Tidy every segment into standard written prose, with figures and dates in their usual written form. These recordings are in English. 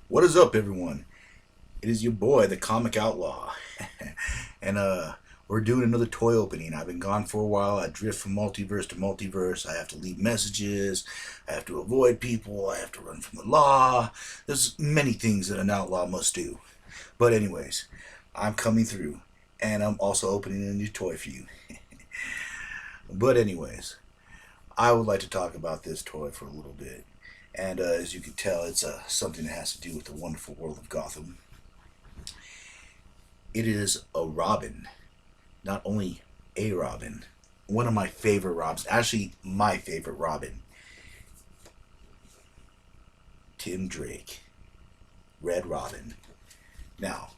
What is up, everyone? It is your boy, the Comic Outlaw, and we're doing another toy opening. I've been gone for a while. I drift from multiverse to multiverse. I have to leave messages. I have to avoid people. I have to run from the law. There's many things that an outlaw must do. But anyways, I'm coming through, and I'm also opening a new toy for you. But anyways, I would like to talk about this toy for a little bit. And as you can tell, it's something that has to do with the wonderful world of Gotham. It is a Robin, not only a Robin, one of my favorite Robins, actually my favorite Robin, Tim Drake, Red Robin. Now,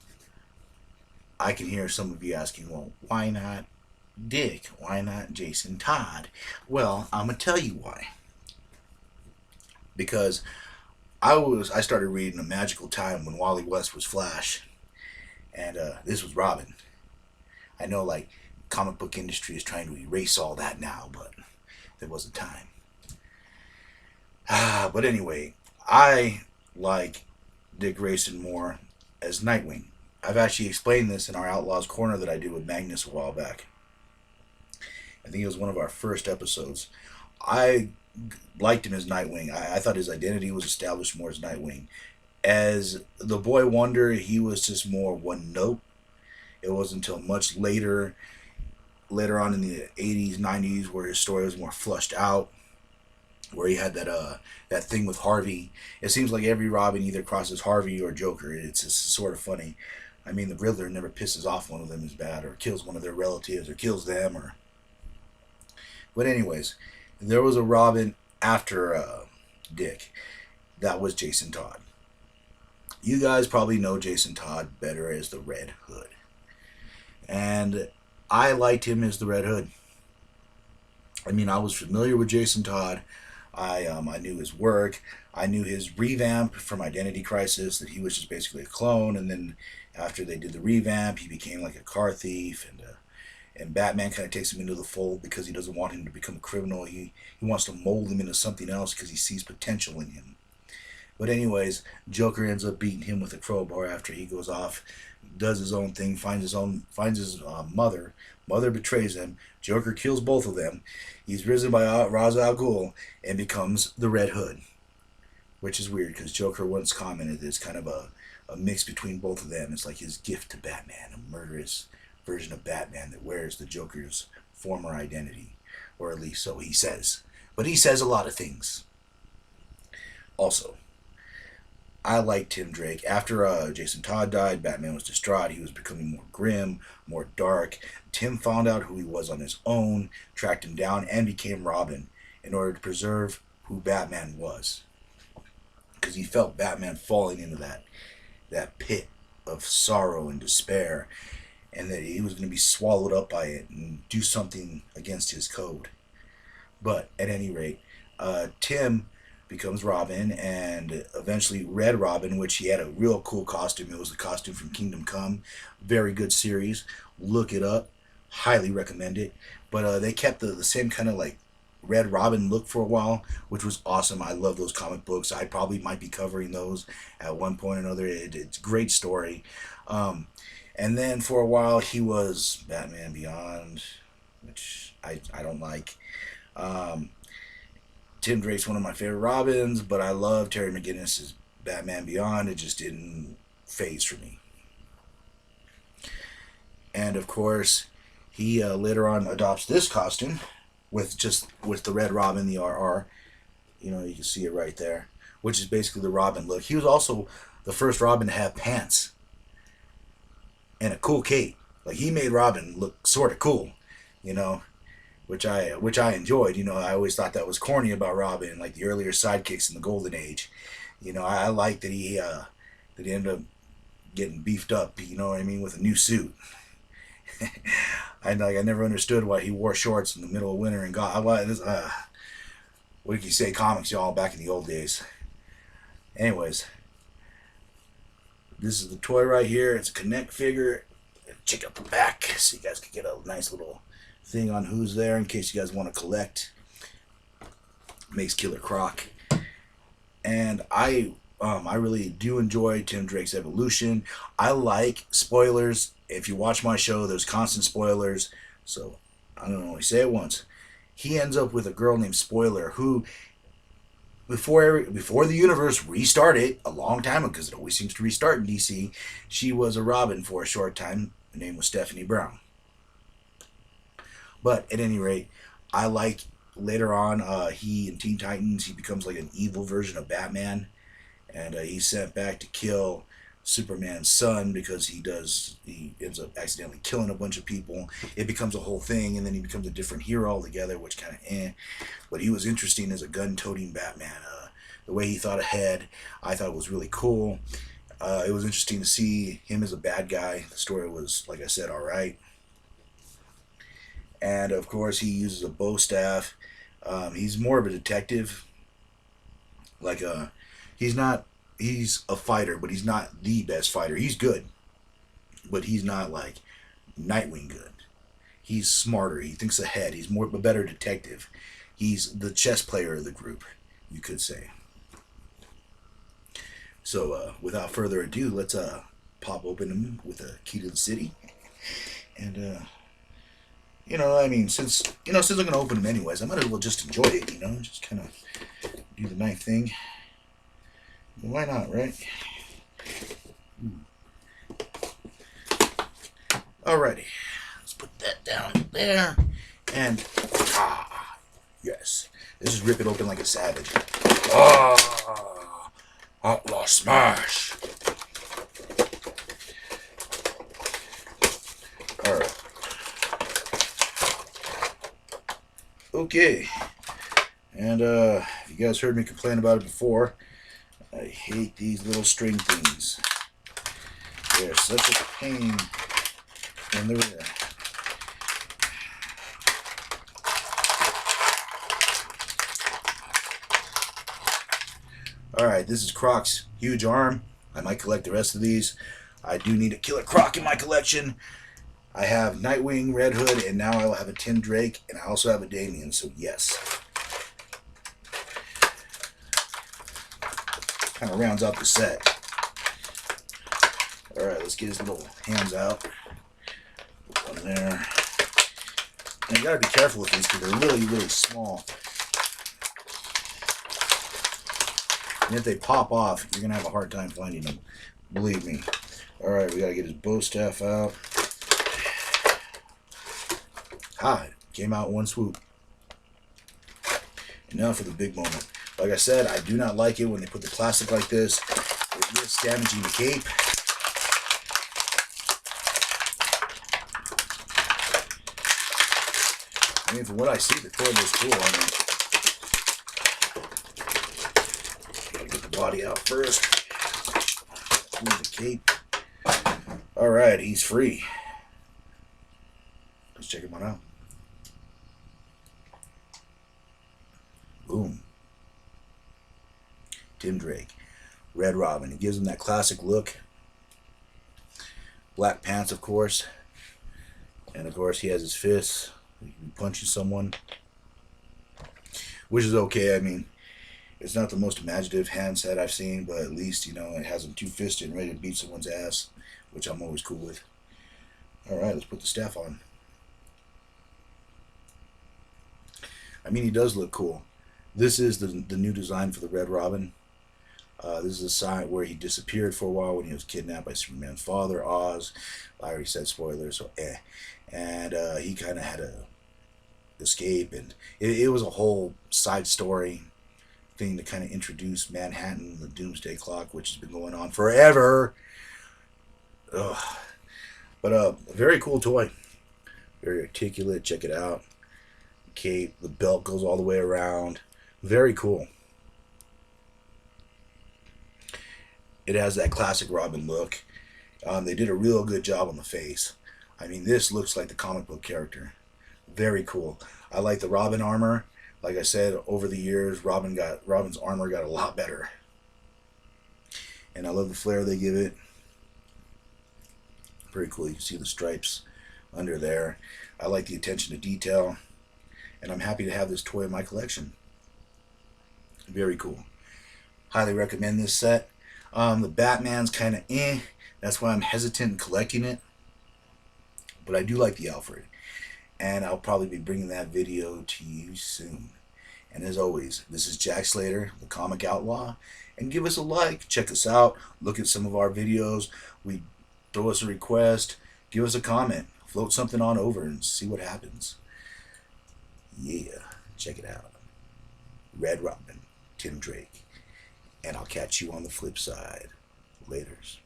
I can hear some of you asking, well, why not Dick? Why not Jason Todd? Well, I'm gonna tell you why. Because I started reading A Magical Time when Wally West was Flash, and this was Robin. I know, like, comic book industry is trying to erase all that now, but there was a time. But anyway, I like Dick Grayson more as Nightwing. I've actually explained this in our Outlaws Corner that I did with Magnus a while back. I think it was one of our first episodes. I liked him as Nightwing. I thought his identity was established more as Nightwing. As the Boy Wonder, he was just more one note. It wasn't until much later on in the 80s, 90s, where his story was more flushed out, where he had that thing with Harvey. It seems like every Robin either crosses Harvey or Joker. It's just sort of funny. I mean, the Riddler never pisses off one of them as bad, or kills one of their relatives, or kills them, or. But anyways, there was a Robin after Dick. That was Jason Todd. You guys probably know Jason Todd better as the Red Hood, and I liked him as the Red Hood. I mean, I was familiar with Jason Todd. I knew his work. I knew his revamp from Identity Crisis, that he was just basically a clone, and then after they did the revamp, he became like a car thief, and Batman kind of takes him into the fold because he doesn't want him to become a criminal. He wants to mold him into something else because he sees potential in him. But anyways, Joker ends up beating him with a crowbar after he goes off, does his own thing, finds his mother. Mother betrays him. Joker kills both of them. He's risen by Ra's al Ghul and becomes the Red Hood, which is weird because Joker once commented it's kind of a mix between both of them. It's like his gift to Batman, a murderous version of Batman that wears the Joker's former identity, or at least so he says. But he says a lot of things. Also, I liked Tim Drake. After Jason Todd died, Batman was distraught. He was becoming more grim, more dark. Tim found out who he was on his own, tracked him down, and became Robin in order to preserve who Batman was. Because he felt Batman falling into that pit of sorrow and despair, and that he was going to be swallowed up by it and do something against his code. But at any rate, Tim becomes Robin, and eventually Red Robin, which he had a real cool costume. It was the costume from Kingdom Come. Very good series. Look it up. Highly recommend it. But they kept the same kind of like Red Robin look for a while, which was awesome. I love those comic books. I probably might be covering those at one point or another. It's a great story. And then for a while he was Batman Beyond, which I don't like. Um, Tim Drake's one of my favorite Robins, but I love Terry McGinnis's Batman Beyond. It just didn't phase for me. And of course, he later on adopts this costume with the Red Robin, the RR. You know, you can see it right there, which is basically the Robin look. He was also the first Robin to have pants and a cool cape. Like, he made Robin look sort of cool, you know, which I enjoyed. You know, I always thought that was corny about Robin, like the earlier sidekicks in the Golden Age. You know, I like that he ended up getting beefed up. You know what I mean, with a new suit. I never understood why he wore shorts in the middle of winter and got what did you say, comics, y'all, back in the old days. Anyways, this is the toy right here. It's a Connect figure. Check out the back so you guys can get a nice little thing on who's there in case you guys want to collect. Makes Killer Croc. And I I really do enjoy Tim Drake's evolution. I like spoilers. If you watch my show, there's constant spoilers. So I don't only say it once. He ends up with a girl named Spoiler who, before the universe restarted a long time ago, because it always seems to restart in DC, she was a Robin for a short time. Her name was Stephanie Brown. But at any rate, I like later on he in Teen Titans he becomes like an evil version of Batman, and he's sent back to kill Superman's son because he ends up accidentally killing a bunch of people. It becomes a whole thing, and then he becomes a different hero altogether, which kind of But he was interesting as a gun-toting Batman. The way he thought ahead, I thought was really cool. It was interesting to see him as a bad guy. The story was, like I said, all right. And of course, he uses a bow staff. He's more of a detective. Like he's not. He's a fighter, but he's not the best fighter. He's good, but he's not like Nightwing good. He's smarter. He thinks ahead. He's more a better detective. He's the chess player of the group, you could say. So, without further ado, let's pop open him with a key to the city. And, I mean, since I'm going to open them anyways, I might as well just enjoy it, just kind of do the knife thing. Why not, right? Alrighty. Let's put that down there. And, yes. This is rip it open like a savage. Outlaw smash. Alright. Okay. And you guys heard me complain about it before. I hate these little string things. They're such a pain in the rear. Alright, this is Croc's huge arm. I might collect the rest of these. I do need a Killer Croc in my collection. I have Nightwing, Red Hood, and now I will have a Tim Drake, and I also have a Damian, so yes. Kind of rounds out the set. Alright, let's get his little hands out. Put one there. And you gotta be careful with these because they're really, really small. And if they pop off, you're going to have a hard time finding them. Believe me. Alright, we got to get his bow staff out. It came out in one swoop. And now for the big moment. Like I said, I do not like it when they put the plastic like this. It risks damaging the cape. I mean, from what I see, the toy looks cool. Gotta get the body out first. Move the cape. Alright, he's free. Let's check him out. Boom. Tim Drake. Red Robin. He gives him that classic look. Black pants, of course. And of course, he has his fists. He can be punching someone. Which is okay. I mean, it's not the most imaginative hand set I've seen, but at least, it has him two-fisted and ready to beat someone's ass, which I'm always cool with. Alright, let's put the staff on. I mean, he does look cool. This is the new design for the Red Robin. This is a side where he disappeared for a while when he was kidnapped by Superman's father, Oz. I already said spoilers, so And he kind of had to escape, and it was a whole side story thing to kind of introduce Manhattan, the Doomsday Clock, which has been going on forever. Ugh. But a very cool toy. Very articulate. Check it out. Cape. The belt goes all the way around. Very cool. It has that classic Robin look. They did a real good job on the face. I mean, this looks like the comic book character. Very cool. I like the Robin armor. Like I said, over the years, Robin's armor got a lot better. And I love the flare they give it. Very cool. You can see the stripes under there. I like the attention to detail. And I'm happy to have this toy in my collection. Very cool. Highly recommend this set. The Batman's kind of eh. That's why I'm hesitant in collecting it. But I do like the Alfred. And I'll probably be bringing that video to you soon. And as always, this is Jack Slater, the Comic Outlaw. And give us a like, check us out, look at some of our videos. We throw us a request, give us a comment, float something on over and see what happens. Yeah, check it out. Red Robin, Tim Drake. And I'll catch you on the flip side. Laters.